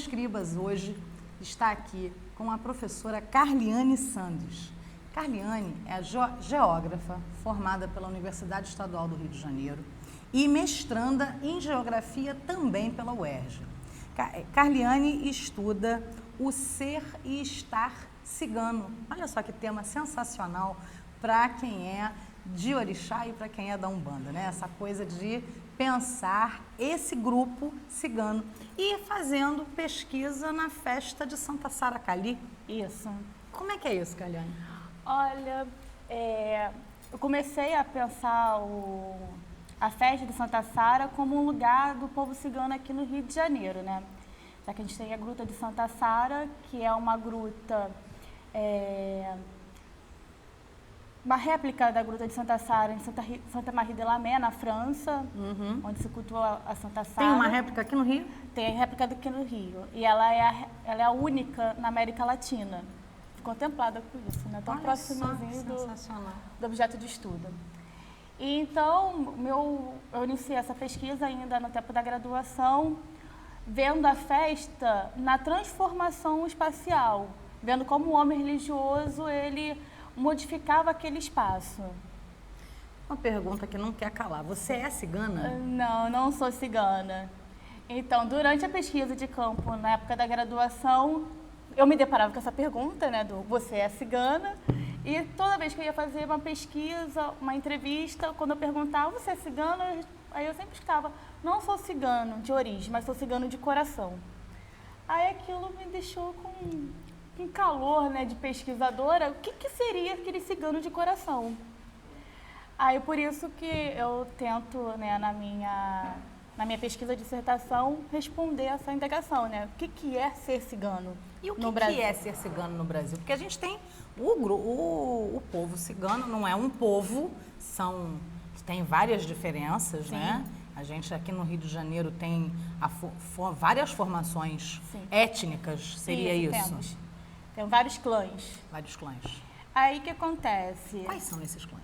Escribas hoje está aqui com a professora Carliane Sandes. Carliane é geógrafa formada pela Universidade Estadual do Rio de Janeiro e mestranda em Geografia também pela UERJ. Carliane estuda o ser e estar cigano. Olha só que tema sensacional para quem é de orixá e para quem é da Umbanda, né? Essa coisa de pensar esse grupo cigano e fazendo pesquisa na festa de Santa Sara Cali. Isso. Como é que é isso, Carliane? Olha, eu comecei a pensar a festa de Santa Sara como um lugar do povo cigano aqui no Rio de Janeiro, né? Já que a gente tem a Gruta de Santa Sara, que é uma gruta, uma réplica da Gruta de Santa Sara em Santa Marie de la Mer, na França, onde se cultua a Santa Sara. Tem uma réplica aqui no Rio? Tem a réplica aqui no Rio. E ela é a única na América Latina. Contemplada por isso, né? Tão próximozinho do objeto de estudo. E então, eu iniciei essa pesquisa ainda no tempo da graduação, vendo a festa na transformação espacial, vendo como o homem religioso, ele modificava aquele espaço. Uma pergunta que não quer calar. Você é cigana? Não sou cigana. Então, durante a pesquisa de campo, na época da graduação, eu me deparava com essa pergunta, né, do você é cigana? E toda vez que eu ia fazer uma pesquisa, uma entrevista, quando eu perguntava, você é cigana? Aí eu sempre escutava, não sou cigano de origem, mas sou cigano de coração. Aí aquilo me deixou com calor, né, de pesquisadora. O que seria aquele cigano de coração? Aí por isso que eu tento, né, na minha pesquisa de dissertação, responder essa indagação, né? O que é ser cigano? E o que é ser cigano no Brasil? Porque a gente tem o povo cigano, não é um povo, tem várias diferenças, sim, né? A gente aqui no Rio de Janeiro tem várias formações, sim, étnicas, seria isso? Tem vários clãs. Vários clãs. Aí o que acontece? Quais são esses clãs?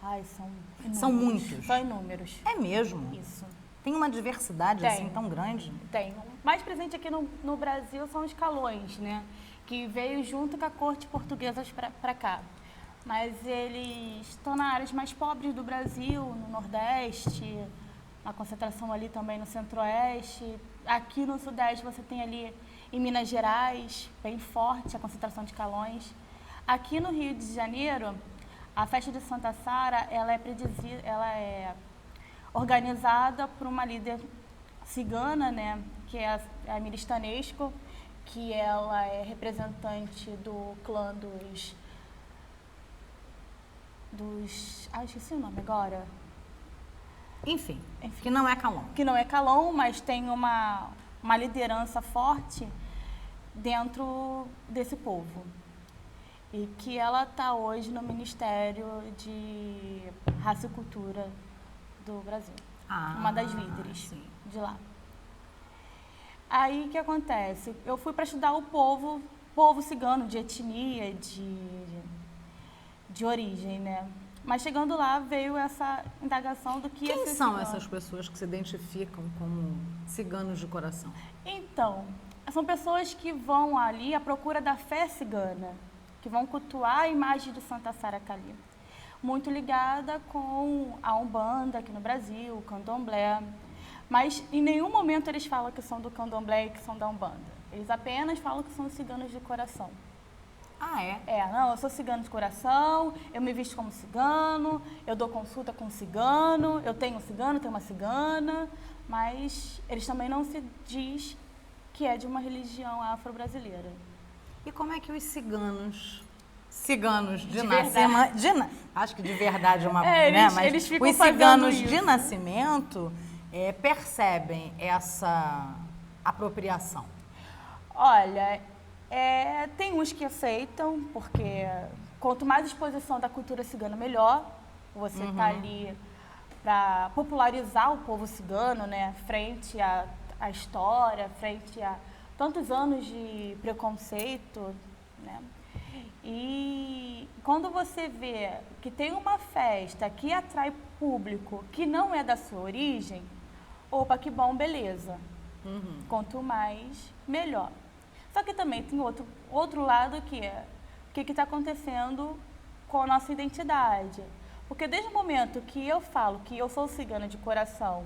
Ai, são inúmeros. São muitos? São inúmeros. É mesmo? Isso. Tem uma diversidade assim tão grande? Tem. O mais presente aqui no Brasil são os calões, né? Que veio junto com a corte portuguesa para cá. Mas eles estão nas áreas mais pobres do Brasil, no Nordeste, na concentração ali também no Centro-Oeste. Aqui no Sudeste você tem ali em Minas Gerais, bem forte a concentração de calões. Aqui no Rio de Janeiro, a festa de Santa Sara, ela é organizada por uma líder cigana, né, que é a Miri Stanesco, que ela é representante do clã esqueci o nome agora. Enfim, que não é Calon. Que não é Calon, mas tem uma liderança forte dentro desse povo. E que ela está hoje no Ministério de Raça e Cultura do Brasil. Uma das líderes, sim, de lá. Aí o que acontece? Eu fui para estudar o povo cigano, de etnia, de origem, né? Mas chegando lá veio essa indagação do que é ser Quem são cigano. essas pessoas que se identificam como ciganos de coração? Então, são pessoas que vão ali à procura da fé cigana, que vão cultuar a imagem de Santa Sara Cali. Muito ligada com a Umbanda aqui no Brasil, o Candomblé. Mas em nenhum momento eles falam que são do Candomblé e que são da Umbanda. Eles apenas falam que são ciganos de coração. Ah, é? Não, eu sou cigano de coração, eu me visto como cigano, eu dou consulta com cigano, eu tenho um cigano, tenho uma cigana, mas eles também não se diz que é de uma religião afro-brasileira. E como é que os ciganos de nascimento, acho que de verdade é uma, né? Mas eles ficam os ciganos isso. de nascimento percebem essa apropriação? Olha, tem uns que aceitam, porque quanto mais exposição da cultura cigana, melhor. Você está ali para popularizar o povo cigano, né? Frente à história, frente a tantos anos de preconceito, né? E quando você vê que tem uma festa que atrai público que não é da sua origem, opa, que bom, beleza. Quanto mais, melhor. Só que também tem outro lado que é o que está acontecendo com a nossa identidade. Porque desde o momento que eu falo que eu sou cigana de coração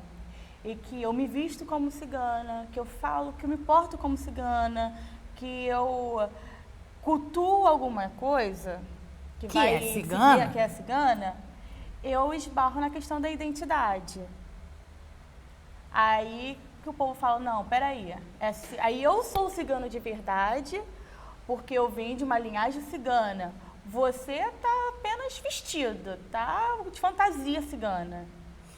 e que eu me visto como cigana, que eu falo que eu me porto como cigana, que eu cultuo alguma coisa que é cigana, que é cigana, eu esbarro na questão da identidade. Aí que o povo fala, não, peraí, aí eu sou cigano de verdade, porque eu venho de uma linhagem cigana. Você tá apenas vestido, tá de fantasia cigana.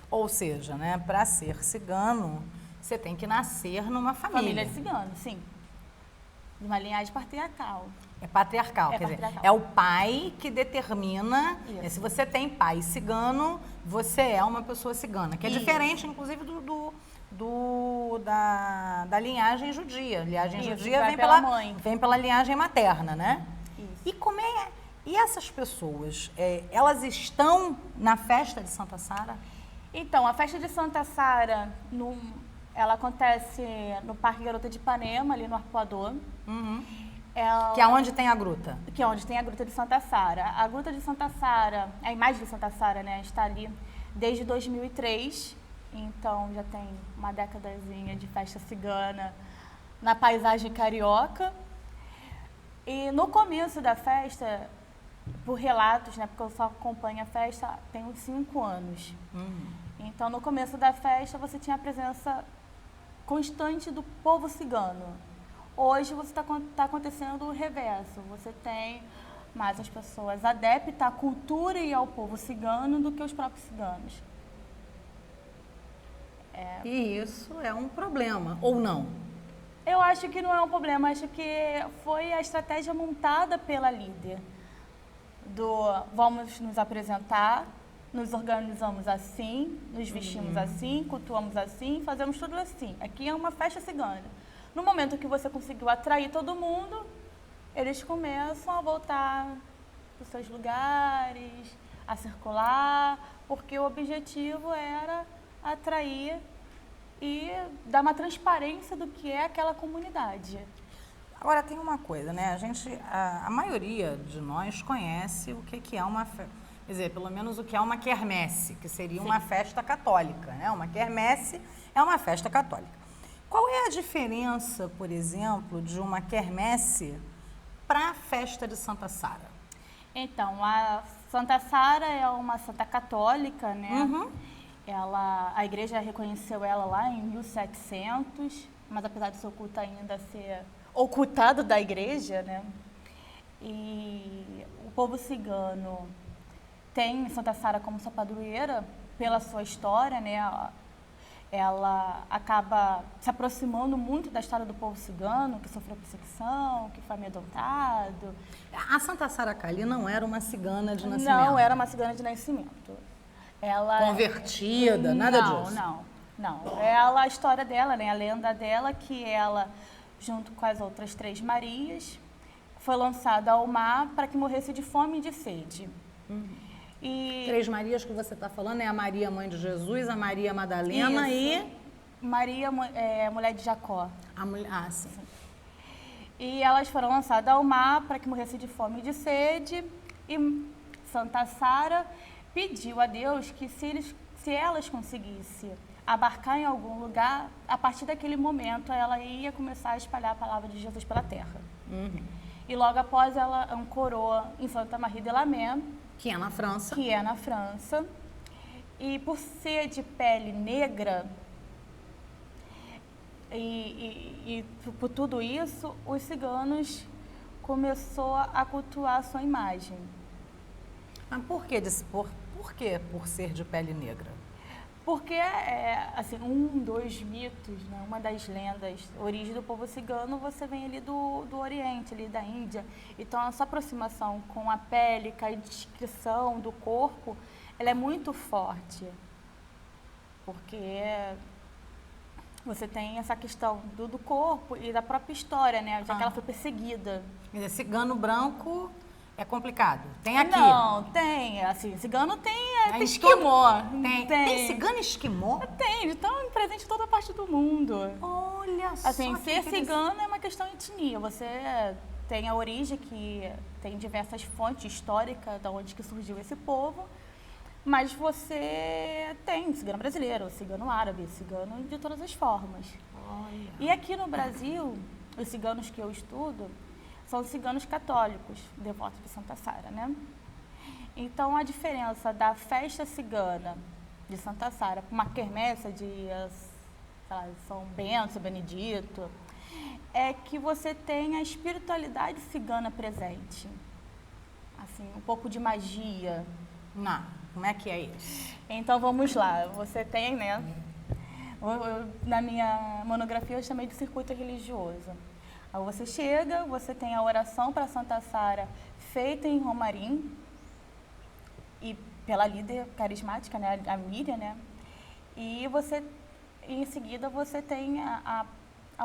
Ou seja, né, para ser cigano, você tem que nascer numa família. Família de cigano, sim. De uma linhagem patriarcal. É patriarcal, quer dizer, é o pai que determina, se você tem pai cigano, você é uma pessoa cigana, que é diferente, inclusive, da linhagem judia. A linhagem judia vem pela linhagem materna, né? Isso. E como é... E essas pessoas, elas estão na festa de Santa Sara? Então, a festa de Santa Sara, ela acontece no Parque Garota de Ipanema, ali no Arpoador. Que é onde tem a gruta? Que é onde tem a Gruta de Santa Sara. A Gruta de Santa Sara, a imagem de Santa Sara, né, está ali desde 2003. Então, já tem uma décadazinha de festa cigana na paisagem carioca. E no começo da festa, por relatos, né, porque eu só acompanho a festa tem uns 5 anos. Então, no começo da festa, você tinha a presença constante do povo cigano. Hoje, você tá acontecendo o reverso. Você tem mais as pessoas adeptas à cultura e ao povo cigano do que os próprios ciganos. E isso é um problema, ou não? Eu acho que não é um problema. Acho que foi a estratégia montada pela líder. Vamos nos apresentar, nos organizamos assim, nos vestimos assim, cultuamos assim, fazemos tudo assim. Aqui é uma festa cigana. No momento que você conseguiu atrair todo mundo, eles começam a voltar para os seus lugares, a circular, porque o objetivo era atrair e dar uma transparência do que é aquela comunidade. Agora, tem uma coisa, né? A maioria de nós conhece o que é uma festa. Quer dizer, pelo menos o que é uma quermesse, que seria uma festa católica, né? Uma quermesse é uma festa católica. Qual é a diferença, por exemplo, de uma quermesse para a festa de Santa Sara? Então, a Santa Sara é uma santa católica, né? A igreja reconheceu ela lá em 1700, mas apesar de seu culto ainda ser ocultado da igreja, né? E o povo cigano tem Santa Sara como sua padroeira pela sua história, né? Ela acaba se aproximando muito da história do povo cigano, que sofreu perseguição, que foi amedrontado. A Santa Sara Cali não era uma cigana de nascimento? Não, era uma cigana de nascimento. Ela... Convertida, nada disso? Não. A história dela, né? A lenda dela, que ela, junto com as outras 3 Marias, foi lançada ao mar para que morresse de fome e de sede. E 3 Marias que você está falando é a Maria, mãe de Jesus, a Maria Madalena e... Maria, mulher de Jacó. Sim. E elas foram lançadas ao mar para que morresse de fome e de sede. E Santa Sara pediu a Deus que se elas conseguissem abarcar em algum lugar, a partir daquele momento ela ia começar a espalhar a palavra de Jesus pela terra. E logo após ela ancorou em Santa Marie de la Mer, que é na França. E por ser de pele negra e por tudo isso, os ciganos começou a cultuar a sua imagem. Mas por que por ser de pele negra? Porque, assim, dois mitos, né? Uma das lendas, a origem do povo cigano, você vem ali do Oriente, ali da Índia. Então, a sua aproximação com a pele, com a descrição do corpo, ela é muito forte. Porque você tem essa questão do corpo e da própria história, né? Já que ela foi perseguida. Quer dizer, cigano branco... É complicado. Tem aqui. Não, tem. Assim, cigano tem esquimó. Tem cigano esquimó? Tem, eles estão presentes em toda parte do mundo. Olha só. Assim, que ser interessante. cigano é uma questão de etnia. Você tem a origem que tem diversas fontes históricas de onde que surgiu esse povo, mas você tem cigano brasileiro, cigano árabe, cigano de todas as formas. Olha. E aqui no Brasil, os ciganos que eu estudo são ciganos católicos, devotos de Santa Sara, né? Então, a diferença da festa cigana de Santa Sara para uma quermesse de sei lá, São Bento, São Benedito, é que você tem a espiritualidade cigana presente. Assim, um pouco de magia. Não, como é que é isso? Então, vamos lá. Você tem, né? Na minha monografia, eu chamei de circuito religioso. Aí você chega, você tem a oração para Santa Sara feita em Romarim, e pela líder carismática, né, a Miriam, né? E você, em seguida, você tem a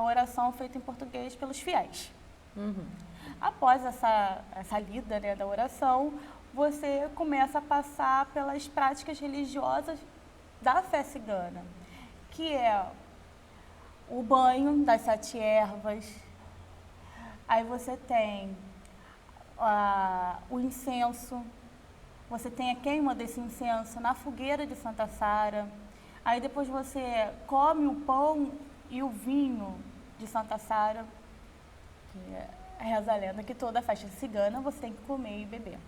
oração feita em português pelos fiéis. Após essa lida, né, da oração, você começa a passar pelas práticas religiosas da fé cigana, que é o banho das 7 ervas, aí você tem o incenso, você tem a queima desse incenso na fogueira de Santa Sara, aí depois você come o pão e o vinho de Santa Sara, que reza a lenda que toda festa cigana você tem que comer e beber.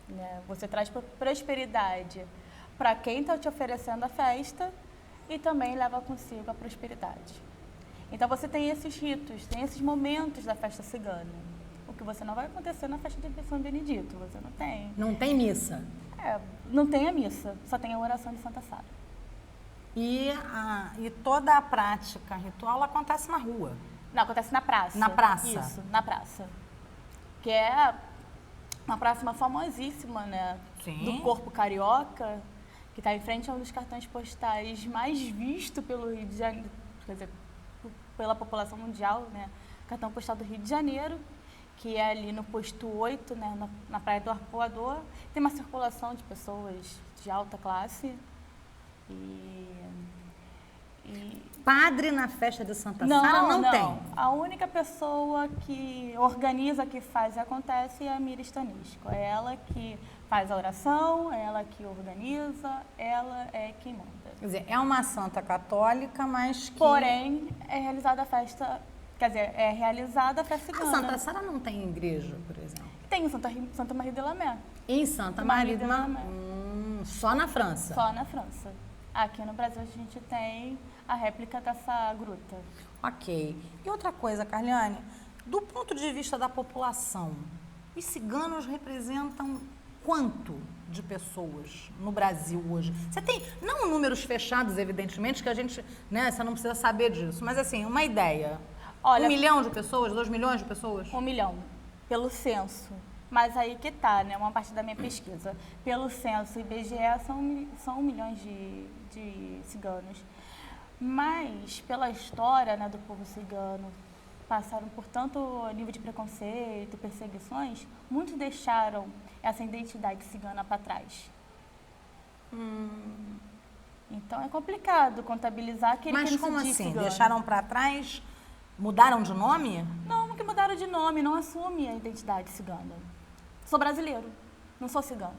Né? Você traz prosperidade para quem está te oferecendo a festa e também leva consigo a prosperidade. Então você tem esses ritos, tem esses momentos da festa cigana. O que você não vai acontecer na festa de São Benedito, você não tem. Não tem missa. Não tem a missa, só tem a oração de Santa Sara. E toda a prática ritual ela acontece na rua. Não, acontece na praça. Na praça? Isso, na praça. Que é uma praça famosíssima, né? Sim. Do corpo carioca, que está em frente a um dos cartões postais mais visto pelo Rio de Janeiro, quer dizer, pela população mundial, né? Cartão postal do Rio de Janeiro, que é ali no posto 8, né? Na Praia do Arpoador. Tem uma circulação de pessoas de alta classe. Padre na festa de Santa Sara não tem. A única pessoa que organiza, que faz e acontece é a Miriam Stanisco. É ela que faz a oração, é ela que organiza, ela é quem manda. Quer dizer, é uma santa católica, mas que... Porém, é realizada a festa, quer dizer, é realizada a festa A cigana. Santa Sara não tem igreja, por exemplo? Tem em Santa Maria de Lamé. Em Santa Maria Maria de de Lamé. Só na França? Só na França. Aqui no Brasil a gente tem a réplica dessa gruta. Ok. E outra coisa, Carliane, do ponto de vista da população, os ciganos representam quanto de pessoas no Brasil hoje? Você tem, não números fechados, evidentemente, que a gente, né, você não precisa saber disso, mas assim, uma ideia. Olha, 1 milhão de pessoas, 2 milhões de pessoas? 1 milhão, pelo censo. Mas aí que tá, né? Uma parte da minha pesquisa. Pelo censo IBGE são 1 milhão de ciganos. Mas pela história, né, do povo cigano, passaram por tanto nível de preconceito, perseguições, muitos deixaram essa identidade cigana para trás. Então é complicado contabilizar aquele Mas que não como se diz assim? cigano. Deixaram para trás? Mudaram de nome? Não, que mudaram de nome, não assume a identidade cigana. Sou brasileiro, não sou cigano.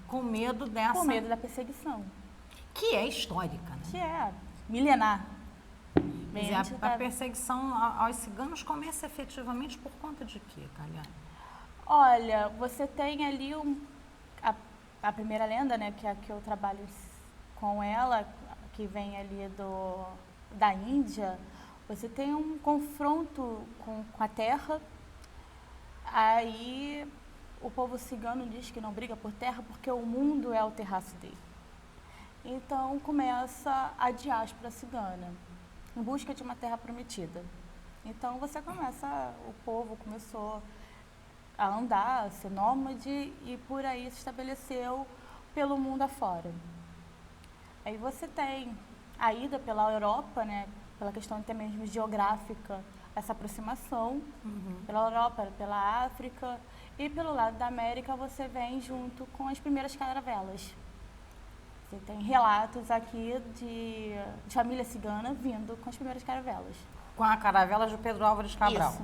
Com medo dessa... Com medo da perseguição. Que é histórica, né? Que é milenar. Quer dizer, a perseguição aos ciganos começa efetivamente por conta de quê, Carliane? Olha, você tem ali a primeira lenda, né, que é a que eu trabalho com ela, que vem ali da Índia. Você tem um confronto com a terra. Aí o povo cigano diz que não briga por terra porque o mundo é o terraço dele. Então começa a diáspora cigana, em busca de uma terra prometida. Então o povo começou a andar, a ser nômade e por aí se estabeleceu pelo mundo afora. Aí você tem a ida pela Europa, né, pela questão até mesmo geográfica, essa aproximação pela Europa, pela África e pelo lado da América você vem junto com as primeiras caravelas. Você tem relatos aqui de família cigana vindo com as primeiras caravelas. Com a caravela de Pedro Álvares Cabral. Isso.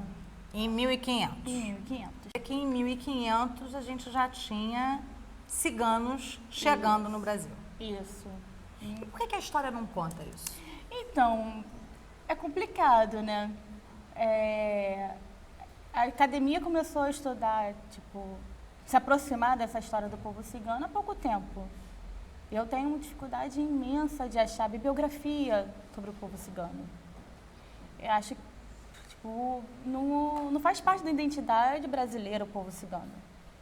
Em 1500. Em 1500. Aqui em 1500 a gente já tinha ciganos chegando no Brasil. Isso. E por que a história não conta isso? Então, é complicado, né? A academia começou a estudar, tipo, se aproximar dessa história do povo cigano há pouco tempo. Eu tenho uma dificuldade imensa de achar bibliografia sobre o povo cigano. Eu acho que, tipo, não faz parte da identidade brasileira o povo cigano.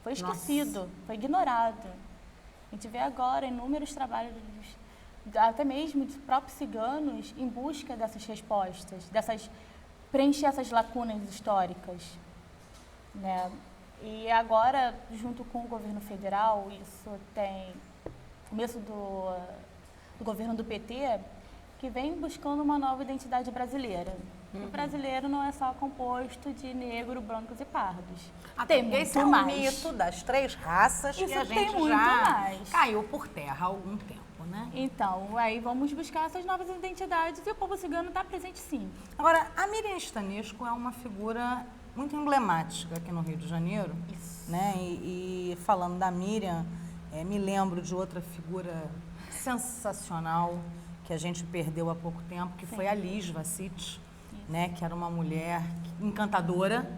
Foi esquecido, foi ignorado. A gente vê agora inúmeros trabalhos, até mesmo de próprios ciganos, em busca dessas respostas, preencher essas lacunas históricas, né? E agora, junto com o governo federal, isso tem começo do governo do PT, que vem buscando uma nova identidade brasileira. O brasileiro não é só composto de negro, brancos e pardos. Tem muito esse é um mais. mito das 3 raças que Isso a tem gente muito já mais. caiu por terra há algum tempo, né? Então, aí vamos buscar essas novas identidades e o povo cigano está presente sim. Agora, a Miriam Stanesco é uma figura muito emblemática aqui no Rio de Janeiro. Isso. Né? E falando da Miriam, me lembro de outra figura sensacional que a gente perdeu há pouco tempo, que foi a Liz Vacite, né? Que era uma mulher encantadora,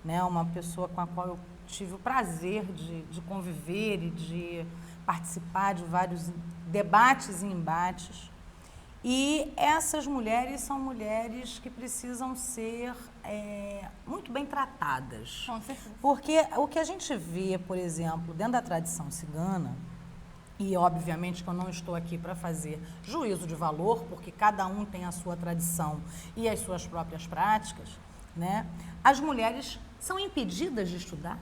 né? Uma pessoa com a qual eu tive o prazer de conviver e de participar de vários debates e embates. E essas mulheres são mulheres que precisam ser muito bem tratadas. Com certeza. Porque o que a gente vê, por exemplo, dentro da tradição cigana, e obviamente que eu não estou aqui para fazer juízo de valor, porque cada um tem a sua tradição e as suas próprias práticas, né? As mulheres são impedidas de estudar?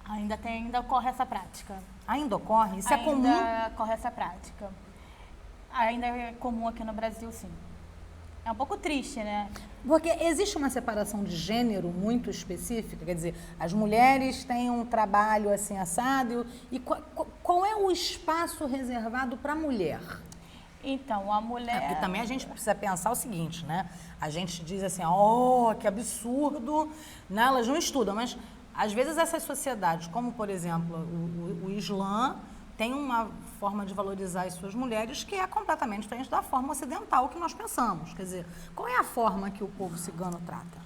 Ainda ocorre essa prática. Ainda ocorre? Isso é comum? Ainda ocorre essa prática. Ainda é comum aqui no Brasil, sim. É um pouco triste, né? Porque existe uma separação de gênero muito específica, quer dizer, as mulheres têm um trabalho assim assado, e qual é o espaço reservado para a mulher? Então, a mulher... Porque também a gente precisa pensar o seguinte, né? A gente diz assim, oh, que absurdo, né? Elas não estudam, mas às vezes essas sociedades, como por exemplo o Islã, tem uma forma de valorizar as suas mulheres que é completamente diferente da forma ocidental que nós pensamos. Quer dizer, qual é a forma que o povo cigano trata?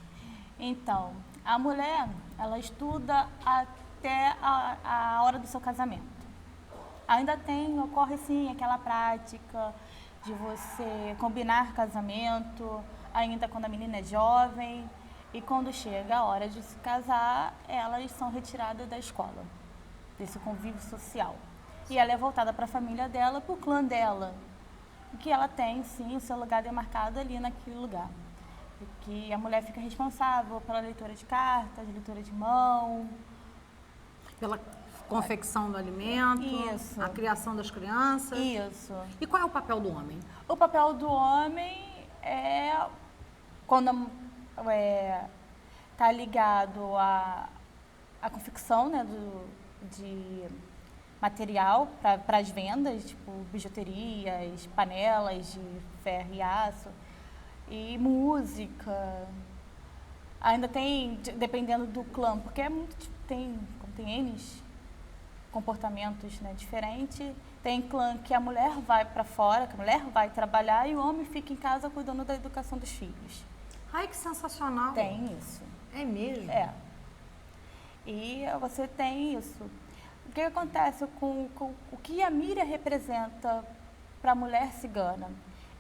Então, a mulher, ela estuda até a hora do seu casamento. Ainda ocorre sim aquela prática de você combinar casamento, ainda quando a menina é jovem, e quando chega a hora de se casar, elas são retiradas da escola, desse convívio social. E ela é voltada para a família dela, para o clã dela, que ela tem, sim, o seu lugar demarcado ali naquele lugar. Que a mulher fica responsável pela leitura de cartas, leitura de mão. Pela confecção do alimento, Isso. a criação das crianças. Isso. E qual é o papel do homem? O papel do homem é, quando está ligado à confecção, né, de material para as vendas, tipo bijuterias, panelas de ferro e aço, e música. Ainda tem, dependendo do clã, porque tem N comportamentos, né, diferentes. Tem clã que a mulher vai para fora, que a mulher vai trabalhar e o homem fica em casa cuidando da educação dos filhos. Ai, que sensacional. Tem isso. É mesmo? É. E você tem isso. O que acontece com o que a Miriam representa para a mulher cigana?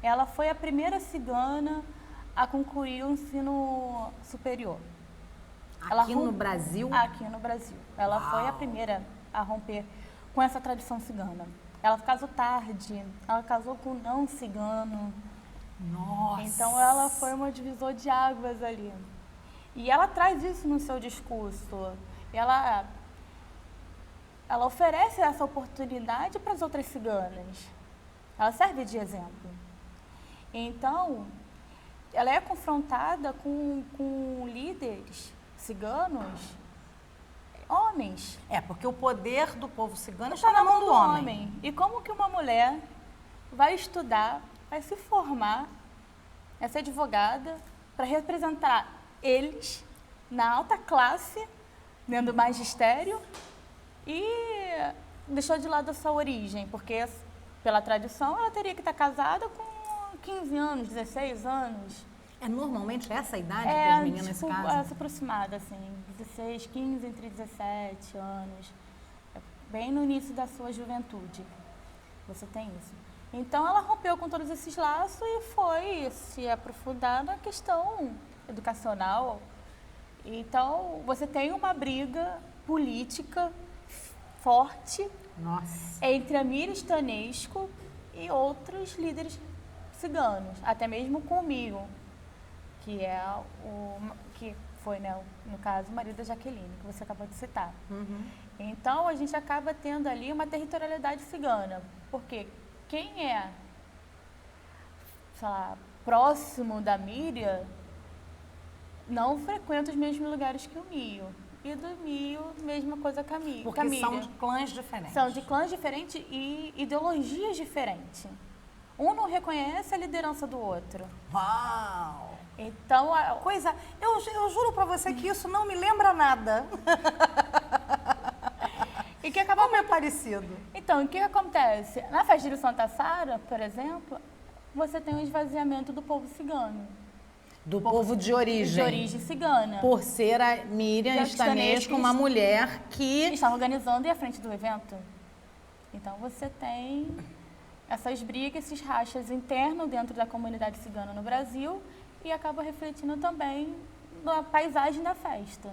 Ela foi a primeira cigana a concluir o ensino superior. Aqui no Brasil? Aqui no Brasil. Ela foi a primeira a romper com essa tradição cigana. Ela casou tarde, ela casou com um não cigano. Nossa! Então ela foi uma divisor de águas ali. E ela traz isso no seu discurso. Ela oferece essa oportunidade para as outras ciganas. Ela serve de exemplo. Então, ela é confrontada com líderes ciganos, homens, homens. Porque o poder do povo cigano Está está na mão do homem. E como que uma mulher vai estudar, vai se formar, vai ser advogada para representar eles na alta classe, dentro do magistério, e deixou de lado a sua origem, porque pela tradição ela teria que estar casada com 15 anos, 16 anos. Normalmente essa a idade que as meninas se casam? Se aproximada, assim, 16, 15, entre 17 anos. Bem no início da sua juventude. Você tem isso. Então, ela rompeu com todos esses laços e foi se aprofundar na questão educacional. Então, você tem uma briga política forte entre a Mira Stanesco e outros líderes ciganos, até mesmo comigo, que foi, né, no caso, o marido da Jaqueline, que você acabou de citar. Então, a gente acaba tendo ali uma territorialidade cigana, porque quem é, sei lá, próximo da Miriam não frequenta os mesmos lugares que o Mio. E do Mio, mesma coisa com a Miriam. Porque são de clãs diferentes. São de clãs diferentes e ideologias diferentes. Um não reconhece a liderança do outro. Uau! Então, eu juro pra você que isso não me lembra nada. E que acaba Como é parecido? Então, o que acontece? Na festa de Santa Sara, por exemplo, você tem o esvaziamento do povo cigano. Do povo de origem. De origem cigana. Por ser a Miriam Stanesco uma mulher que está organizando e à frente do evento. Então, você tem essas brigas, esses rachas internos dentro da comunidade cigana no Brasil e acaba refletindo também na paisagem da festa.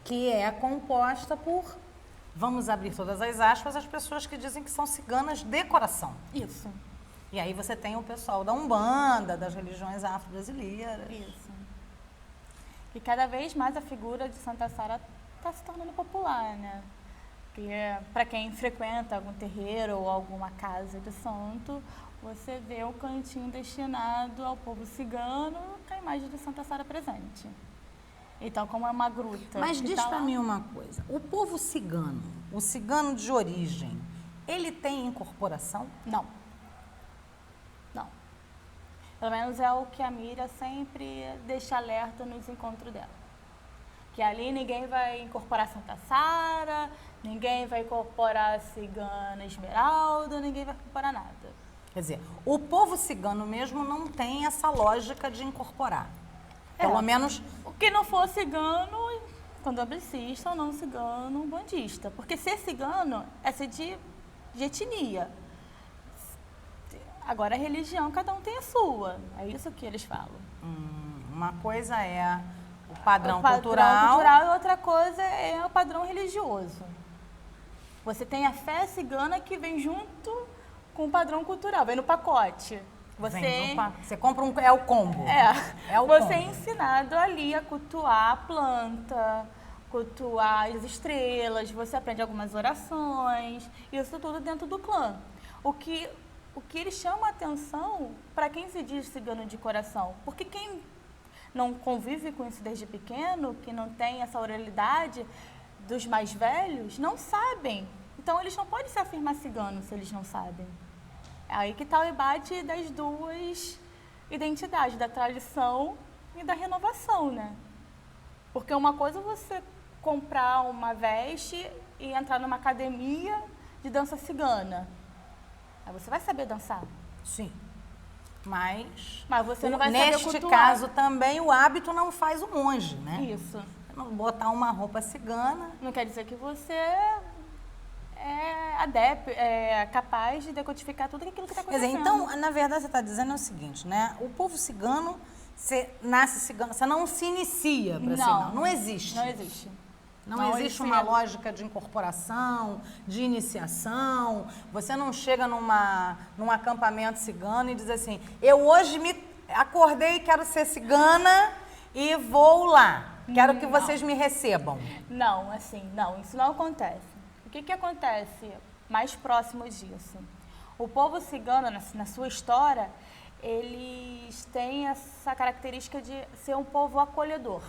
Que é composta por, vamos abrir todas as aspas, as pessoas que dizem que são ciganas de coração. Isso. E aí você tem o pessoal da Umbanda, das religiões afro-brasileiras. Isso. E cada vez mais a figura de Santa Sara está se tornando popular, né? Que para quem frequenta algum terreiro ou alguma casa de santo, você vê o cantinho destinado ao povo cigano com a imagem de Santa Sara presente. Então, como é uma gruta... Mas diz pra mim uma coisa, o povo cigano, o cigano de origem, ele tem incorporação? Não. Não. Pelo menos é o que a Mira sempre deixa alerta nos encontros dela. Que ali ninguém vai incorporar Santa Sara, ninguém vai incorporar a cigana Esmeralda, ninguém vai incorporar nada. Quer dizer, o povo cigano mesmo não tem essa lógica de incorporar. Pelo menos... O que não for cigano, candomblessista ou não cigano, bandista. Porque ser cigano é ser de etnia. Agora, a religião, cada um tem a sua. É isso que eles falam. Uma coisa é o padrão cultural e outra coisa é o padrão religioso. Você tem a fé cigana que vem junto com o padrão cultural, vem no pacote. Você compra é o combo. É o você combo. É ensinado ali a cultuar a planta, cultuar as estrelas, você aprende algumas orações, isso tudo dentro do clã. O que ele chama a atenção para quem se diz cigano de coração, porque quem não convive com isso desde pequeno, que não tem essa oralidade dos mais velhos, não sabem. Então, eles não podem se afirmar ciganos se eles não sabem. É aí que está o embate das duas identidades, da tradição e da renovação, né? Porque uma coisa é você comprar uma veste e entrar numa academia de dança cigana. Aí você vai saber dançar. Sim. Mas você não vai saber cultuar. Neste caso também o hábito não faz o monge, né? Isso. Botar uma roupa cigana... Não quer dizer que você é capaz de decodificar tudo aquilo que está acontecendo. Quer dizer, então, na verdade, você está dizendo o seguinte, né? O povo cigano, você nasce cigano, você não se inicia para cigano. Não existe. Não existe. Não existe uma lógica de incorporação, de iniciação. Você não chega num acampamento cigano e diz assim, eu hoje me acordei e quero ser cigana e vou lá. Quero que vocês me recebam. Não, isso não acontece. O que acontece mais próximo disso? O povo cigano, na sua história, eles têm essa característica de ser um povo acolhedor.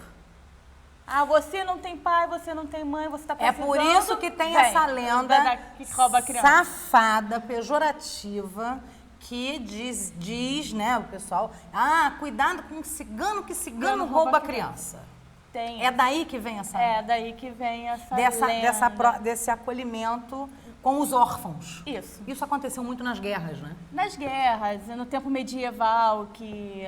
Ah, você não tem pai, você não tem mãe, você está É precisando... por isso que tem essa lenda que rouba a criança. safada, pejorativa, que diz, né, o pessoal, cuidado com o cigano, que cigano rouba a criança. Tem. É daí que vem essa... É daí que vem essa lenda. Desse acolhimento com os órfãos. Isso. Isso aconteceu muito nas guerras, né? Nas guerras, no tempo medieval, que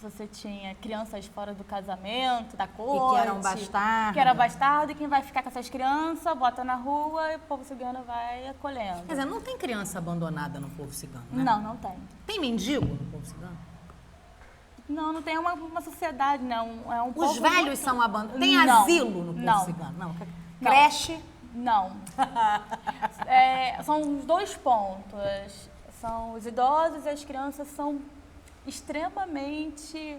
você tinha crianças fora do casamento, da corte. E que eram bastardos. Que era bastardo, e quem vai ficar com essas crianças, bota na rua e o povo cigano vai acolhendo. Quer dizer, não tem criança abandonada no povo cigano, né? Não, não tem. Tem mendigo no povo cigano? Não, não tem uma sociedade, não. É um povo Os velhos muito... são abandonados? Tem Não, asilo no povo não. cigano? Não. Creche? Não. São os 2 pontos. São os idosos e as crianças são extremamente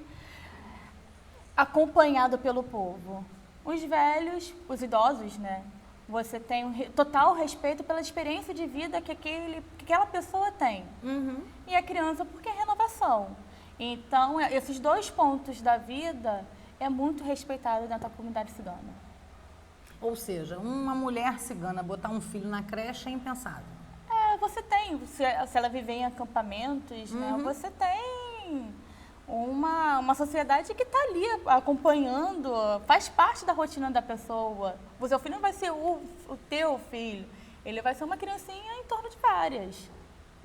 acompanhados pelo povo. Os velhos, os idosos, né? Você tem total respeito pela experiência de vida que aquela pessoa tem. Uhum. E a criança, porque é renovação. Então, esses 2 pontos da vida é muito respeitado dentro da comunidade cigana. Ou seja, uma mulher cigana botar um filho na creche é impensável. Você tem, se ela viver em acampamentos, né, você tem uma sociedade que está ali acompanhando, faz parte da rotina da pessoa. O seu filho não vai ser o teu filho, ele vai ser uma criancinha em torno de várias.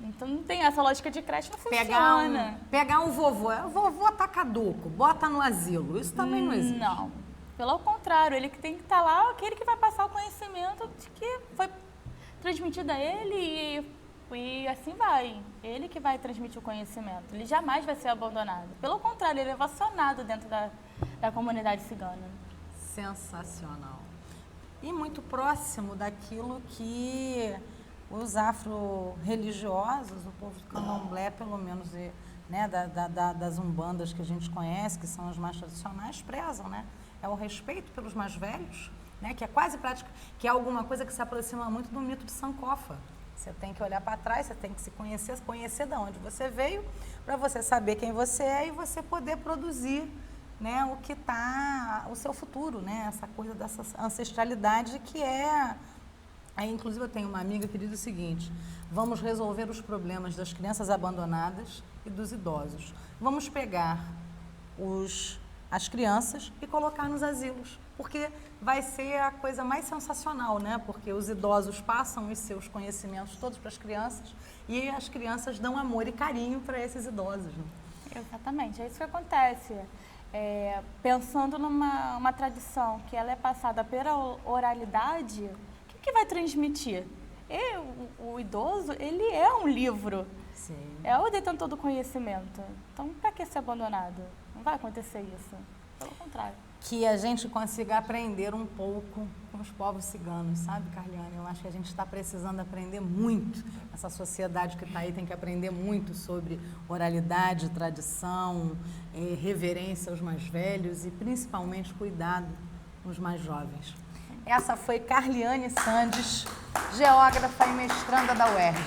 Então não tem essa lógica de creche, não funciona. Pegar um vovô, o vovô tá caduco, bota no asilo, isso também não existe. Não, pelo contrário, ele que tem que estar lá, aquele que vai passar o conhecimento de que foi transmitido a ele e assim vai. Ele que vai transmitir o conhecimento, ele jamais vai ser abandonado. Pelo contrário, ele é ovacionado dentro da comunidade cigana. Sensacional. E muito próximo daquilo que os afro-religiosos, o povo do candomblé, pelo menos, né, das umbandas que a gente conhece, que são as mais tradicionais, prezam, né? É o respeito pelos mais velhos, né, que é quase prática, que é alguma coisa que se aproxima muito do mito de Sankofa. Você tem que olhar para trás, você tem que se conhecer de onde você veio, para você saber quem você é e você poder produzir, né, o que está, o seu futuro, né, essa coisa dessa ancestralidade que é... Aí, inclusive, eu tenho uma amiga que diz o seguinte: vamos resolver os problemas das crianças abandonadas e dos idosos. Vamos pegar as crianças e colocar nos asilos, porque vai ser a coisa mais sensacional, né? Porque os idosos passam os seus conhecimentos todos para as crianças e as crianças dão amor e carinho para esses idosos, né? Exatamente, é isso que acontece. Pensando numa tradição que ela é passada pela oralidade, que vai transmitir? O idoso, ele é um livro. Sim. É o detentor do conhecimento. Então, para que ser abandonado? Não vai acontecer isso. Pelo contrário. Que a gente consiga aprender um pouco com os povos ciganos, sabe, Carliane? Eu acho que a gente está precisando aprender muito. Essa sociedade que está aí tem que aprender muito sobre oralidade, tradição, reverência aos mais velhos e, principalmente, cuidado com os mais jovens. Essa foi Carliane Sandes, geógrafa e mestranda da UERJ.